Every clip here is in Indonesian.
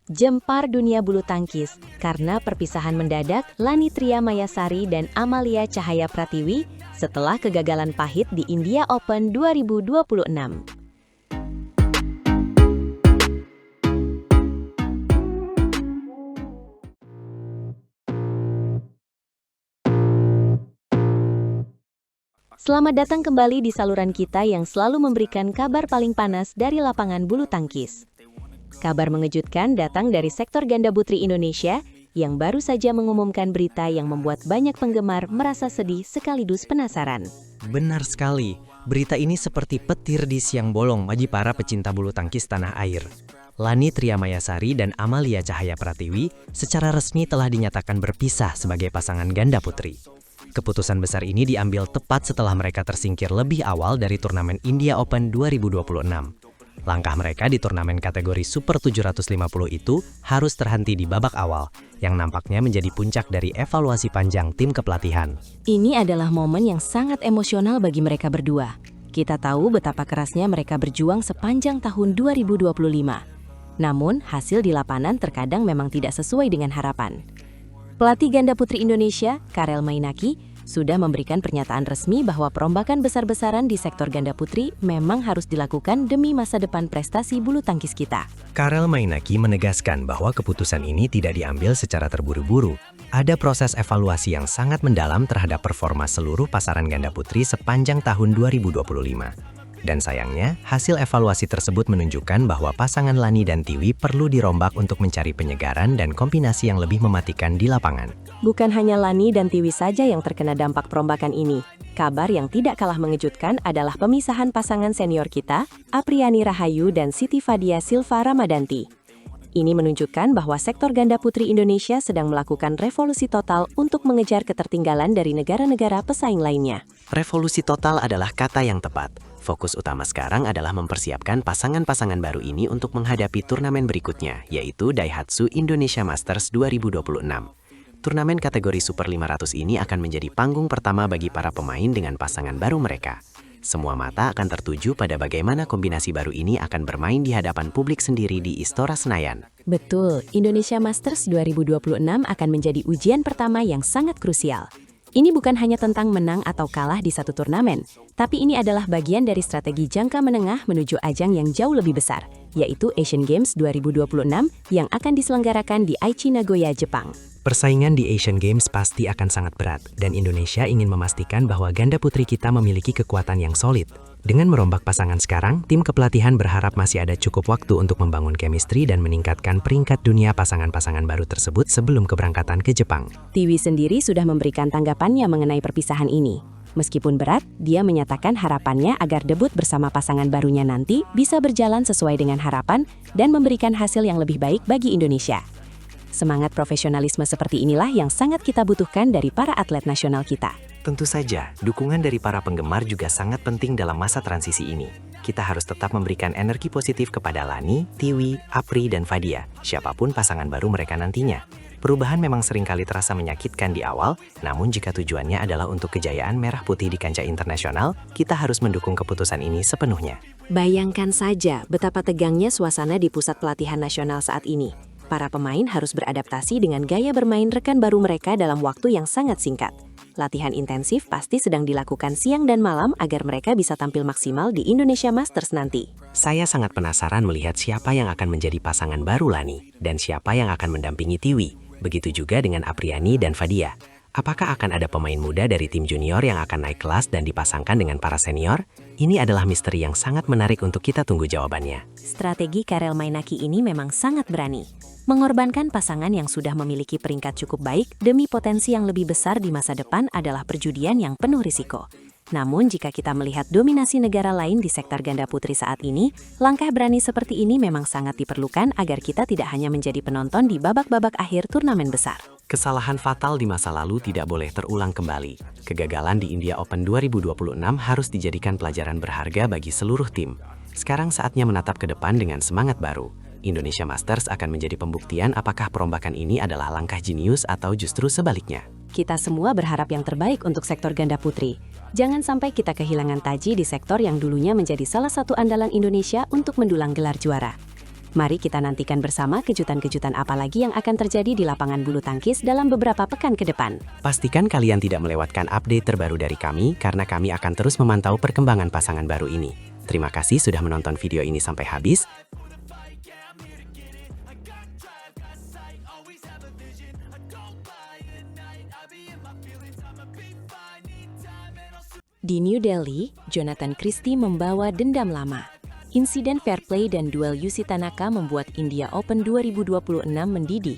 Jempar dunia bulu tangkis karena perpisahan mendadak Lani Tria Mayasari dan Amalia Cahaya Pratiwi setelah kegagalan pahit di India Open 2026. Selamat datang kembali di saluran kita yang selalu memberikan kabar paling panas dari lapangan bulu tangkis. Kabar mengejutkan datang dari sektor ganda putri Indonesia yang baru saja mengumumkan berita yang membuat banyak penggemar merasa sedih sekaligus penasaran. Benar sekali, berita ini seperti petir di siang bolong bagi para pecinta bulu tangkis tanah air. Lani Tria Mayasari dan Amalia Cahaya Pratiwi secara resmi telah dinyatakan berpisah sebagai pasangan ganda putri. Keputusan besar ini diambil tepat setelah mereka tersingkir lebih awal dari turnamen India Open 2026. Langkah mereka di turnamen kategori Super 750 itu harus terhenti di babak awal, yang nampaknya menjadi puncak dari evaluasi panjang tim kepelatihan. Ini adalah momen yang sangat emosional bagi mereka berdua. Kita tahu betapa kerasnya mereka berjuang sepanjang tahun 2025. Namun, hasil di lapangan terkadang memang tidak sesuai dengan harapan. Pelatih ganda putri Indonesia, Karel Mainaki, sudah memberikan pernyataan resmi bahwa perombakan besar-besaran di sektor ganda putri memang harus dilakukan demi masa depan prestasi bulu tangkis kita. Karel Mainaki menegaskan bahwa keputusan ini tidak diambil secara terburu-buru. Ada proses evaluasi yang sangat mendalam terhadap performa seluruh pasaran ganda putri sepanjang tahun 2025. Dan sayangnya, hasil evaluasi tersebut menunjukkan bahwa pasangan Lani dan Tiwi perlu dirombak untuk mencari penyegaran dan kombinasi yang lebih mematikan di lapangan. Bukan hanya Lani dan Tiwi saja yang terkena dampak perombakan ini. Kabar yang tidak kalah mengejutkan adalah pemisahan pasangan senior kita, Apriani Rahayu dan Siti Fadia Silva Ramadanti. Ini menunjukkan bahwa sektor ganda putri Indonesia sedang melakukan revolusi total untuk mengejar ketertinggalan dari negara-negara pesaing lainnya. Revolusi total adalah kata yang tepat. Fokus utama sekarang adalah mempersiapkan pasangan-pasangan baru ini untuk menghadapi turnamen berikutnya, yaitu Daihatsu Indonesia Masters 2026. Turnamen kategori Super 500 ini akan menjadi panggung pertama bagi para pemain dengan pasangan baru mereka. Semua mata akan tertuju pada bagaimana kombinasi baru ini akan bermain di hadapan publik sendiri di Istora Senayan. Betul, Indonesia Masters 2026 akan menjadi ujian pertama yang sangat krusial. Ini bukan hanya tentang menang atau kalah di satu turnamen, tapi ini adalah bagian dari strategi jangka menengah menuju ajang yang jauh lebih besar, yaitu Asian Games 2026 yang akan diselenggarakan di Aichi, Nagoya, Jepang. Persaingan di Asian Games pasti akan sangat berat, dan Indonesia ingin memastikan bahwa ganda putri kita memiliki kekuatan yang solid. Dengan merombak pasangan sekarang, tim kepelatihan berharap masih ada cukup waktu untuk membangun chemistry dan meningkatkan peringkat dunia pasangan-pasangan baru tersebut sebelum keberangkatan ke Jepang. Tiwi sendiri sudah memberikan tanggapannya mengenai perpisahan ini. Meskipun berat, dia menyatakan harapannya agar debut bersama pasangan barunya nanti bisa berjalan sesuai dengan harapan dan memberikan hasil yang lebih baik bagi Indonesia. Semangat profesionalisme seperti inilah yang sangat kita butuhkan dari para atlet nasional kita. Tentu saja, dukungan dari para penggemar juga sangat penting dalam masa transisi ini. Kita harus tetap memberikan energi positif kepada Lani, Tiwi, Apri, dan Fadia, siapapun pasangan baru mereka nantinya. Perubahan memang seringkali terasa menyakitkan di awal, namun jika tujuannya adalah untuk kejayaan merah putih di kancah internasional, kita harus mendukung keputusan ini sepenuhnya. Bayangkan saja betapa tegangnya suasana di pusat pelatihan nasional saat ini. Para pemain harus beradaptasi dengan gaya bermain rekan baru mereka dalam waktu yang sangat singkat. Latihan intensif pasti sedang dilakukan siang dan malam agar mereka bisa tampil maksimal di Indonesia Masters nanti. Saya sangat penasaran melihat siapa yang akan menjadi pasangan baru Lani dan siapa yang akan mendampingi Tiwi. Begitu juga dengan Apriani dan Fadia. Apakah akan ada pemain muda dari tim junior yang akan naik kelas dan dipasangkan dengan para senior? Ini adalah misteri yang sangat menarik untuk kita tunggu jawabannya. Strategi Karel Mainaki ini memang sangat berani. Mengorbankan pasangan yang sudah memiliki peringkat cukup baik demi potensi yang lebih besar di masa depan adalah perjudian yang penuh risiko. Namun jika kita melihat dominasi negara lain di sektor ganda putri saat ini, langkah berani seperti ini memang sangat diperlukan agar kita tidak hanya menjadi penonton di babak-babak akhir turnamen besar. Kesalahan fatal di masa lalu tidak boleh terulang kembali. Kegagalan di India Open 2026 harus dijadikan pelajaran berharga bagi seluruh tim. Sekarang saatnya menatap ke depan dengan semangat baru. Indonesia Masters akan menjadi pembuktian apakah perombakan ini adalah langkah jenius atau justru sebaliknya. Kita semua berharap yang terbaik untuk sektor ganda putri. Jangan sampai kita kehilangan taji di sektor yang dulunya menjadi salah satu andalan Indonesia untuk mendulang gelar juara. Mari kita nantikan bersama kejutan-kejutan apa lagi yang akan terjadi di lapangan bulu tangkis dalam beberapa pekan ke depan. Pastikan kalian tidak melewatkan update terbaru dari kami karena kami akan terus memantau perkembangan pasangan baru ini. Terima kasih sudah menonton video ini sampai habis. Di New Delhi, Jonathan Christie membawa dendam lama. Insiden fair play dan duel Yusi Tanaka membuat India Open 2026 mendidih.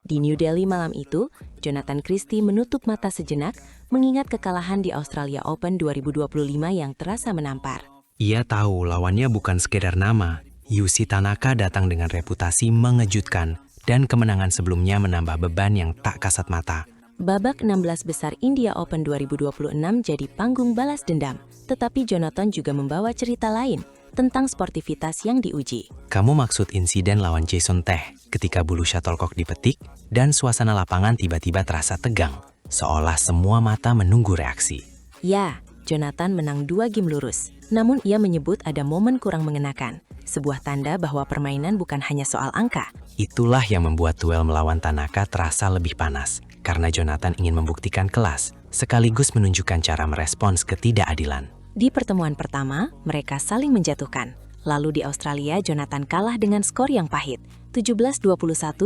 Di New Delhi malam itu, Jonathan Christie menutup mata sejenak mengingat kekalahan di Australia Open 2025 yang terasa menampar. Ia tahu lawannya bukan sekedar nama. Yusi Tanaka datang dengan reputasi mengejutkan dan kemenangan sebelumnya menambah beban yang tak kasat mata. Babak 16 besar India Open 2026 jadi panggung balas dendam, tetapi Jonathan juga membawa cerita lain tentang sportivitas yang diuji. Kamu maksud insiden lawan Jason Teh ketika bulu shuttlecock dipetik dan suasana lapangan tiba-tiba terasa tegang, seolah semua mata menunggu reaksi. Ya, Jonathan menang 2 game lurus, namun ia menyebut ada momen kurang mengenakan, sebuah tanda bahwa permainan bukan hanya soal angka. Itulah yang membuat duel melawan Tanaka terasa lebih panas, karena Jonathan ingin membuktikan kelas, sekaligus menunjukkan cara merespons ketidakadilan. Di pertemuan pertama, mereka saling menjatuhkan. Lalu di Australia, Jonathan kalah dengan skor yang pahit, 17-21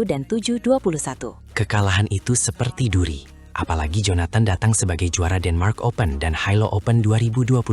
dan 7-21. Kekalahan itu seperti duri, apalagi Jonathan datang sebagai juara Denmark Open dan Hilo Open 2025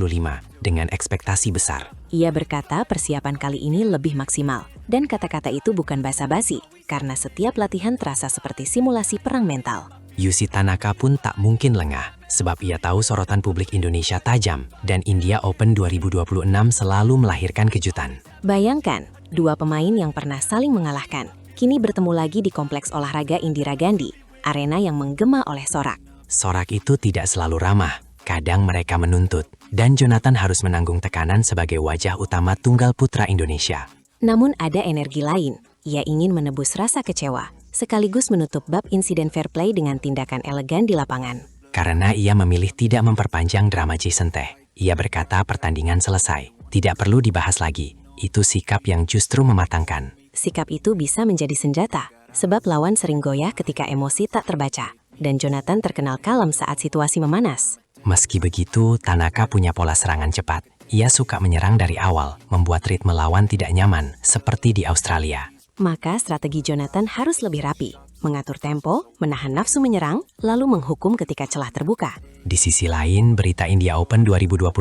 dengan ekspektasi besar. Ia berkata persiapan kali ini lebih maksimal, dan kata-kata itu bukan basa-basi, karena setiap latihan terasa seperti simulasi perang mental. Yusi Tanaka pun tak mungkin lengah, sebab ia tahu sorotan publik Indonesia tajam, dan India Open 2026 selalu melahirkan kejutan. Bayangkan, 2 pemain yang pernah saling mengalahkan, kini bertemu lagi di Kompleks Olahraga Indira Gandhi, arena yang menggema oleh sorak. Sorak itu tidak selalu ramah, kadang mereka menuntut, dan Jonathan harus menanggung tekanan sebagai wajah utama tunggal putra Indonesia. Namun ada energi lain, ia ingin menebus rasa kecewa, sekaligus menutup bab insiden fair play dengan tindakan elegan di lapangan. Karena ia memilih tidak memperpanjang drama Jason Teh, ia berkata pertandingan selesai, tidak perlu dibahas lagi. Itu sikap yang justru mematangkan. Sikap itu bisa menjadi senjata, sebab lawan sering goyah ketika emosi tak terbaca, dan Jonathan terkenal kalem saat situasi memanas. Meski begitu, Tanaka punya pola serangan cepat. Ia suka menyerang dari awal, membuat ritme lawan tidak nyaman, seperti di Australia. Maka strategi Jonathan harus lebih rapi, mengatur tempo, menahan nafsu menyerang, lalu menghukum ketika celah terbuka. Di sisi lain, berita India Open 2026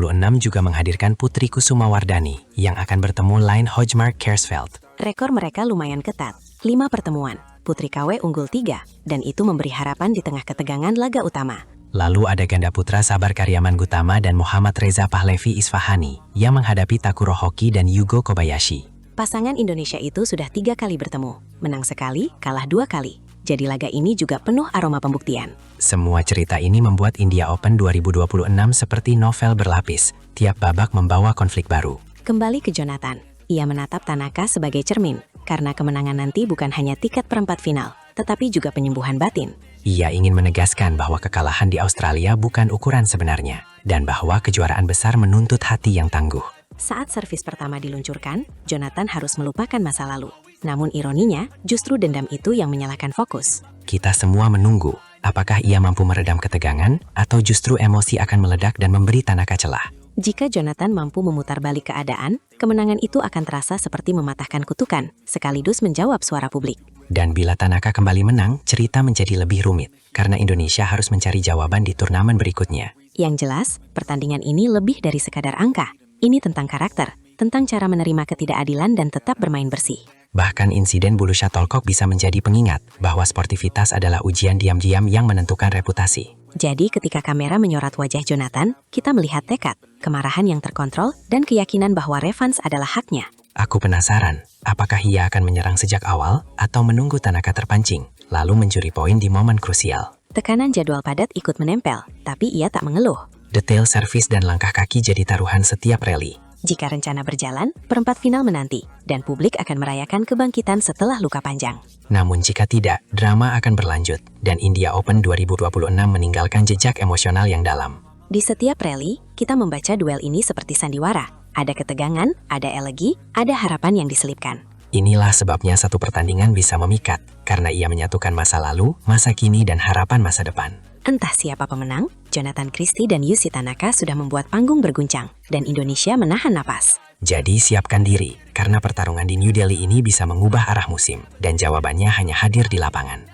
juga menghadirkan Putri Kusumawardhani yang akan bertemu lain Hojmark Kersfeld. Rekor mereka lumayan ketat, 5 pertemuan, Putri KW unggul 3, dan itu memberi harapan di tengah ketegangan laga utama. Lalu ada ganda putra Sabar Karyaman Gutama dan Muhammad Reza Pahlavi Isfahani yang menghadapi Takuro Hoki dan Yugo Kobayashi. Pasangan Indonesia itu sudah 3 kali bertemu, menang sekali, kalah 2 kali. Jadi laga ini juga penuh aroma pembuktian. Semua cerita ini membuat India Open 2026 seperti novel berlapis, tiap babak membawa konflik baru. Kembali ke Jonathan, ia menatap Tanaka sebagai cermin, karena kemenangan nanti bukan hanya tiket perempat final, tetapi juga penyembuhan batin. Ia ingin menegaskan bahwa kekalahan di Australia bukan ukuran sebenarnya, dan bahwa kejuaraan besar menuntut hati yang tangguh. Saat servis pertama diluncurkan, Jonathan harus melupakan masa lalu. Namun ironinya, justru dendam itu yang menyalahkan fokus. Kita semua menunggu, apakah ia mampu meredam ketegangan, atau justru emosi akan meledak dan memberi Tanaka celah. Jika Jonathan mampu memutar balik keadaan, kemenangan itu akan terasa seperti mematahkan kutukan, sekaligus menjawab suara publik. Dan bila Tanaka kembali menang, cerita menjadi lebih rumit, karena Indonesia harus mencari jawaban di turnamen berikutnya. Yang jelas, pertandingan ini lebih dari sekadar angka. Ini tentang karakter, tentang cara menerima ketidakadilan dan tetap bermain bersih. Bahkan insiden bulu shuttlecock bisa menjadi pengingat bahwa sportivitas adalah ujian diam-diam yang menentukan reputasi. Jadi ketika kamera menyorot wajah Jonathan, kita melihat tekad, kemarahan yang terkontrol, dan keyakinan bahwa revanse adalah haknya. Aku penasaran, apakah ia akan menyerang sejak awal atau menunggu Tanaka terpancing, lalu mencuri poin di momen krusial. Tekanan jadwal padat ikut menempel, tapi ia tak mengeluh. Detail servis dan langkah kaki jadi taruhan setiap rally. Jika rencana berjalan, perempat final menanti, dan publik akan merayakan kebangkitan setelah luka panjang. Namun jika tidak, drama akan berlanjut, dan India Open 2026 meninggalkan jejak emosional yang dalam. Di setiap rally, kita membaca duel ini seperti sandiwara. Ada ketegangan, ada elegi, ada harapan yang diselipkan. Inilah sebabnya satu pertandingan bisa memikat, karena ia menyatukan masa lalu, masa kini, dan harapan masa depan. Entah siapa pemenang, Jonathan Christie dan Yusi Tanaka sudah membuat panggung berguncang, dan Indonesia menahan napas. Jadi siapkan diri, karena pertarungan di New Delhi ini bisa mengubah arah musim, dan jawabannya hanya hadir di lapangan.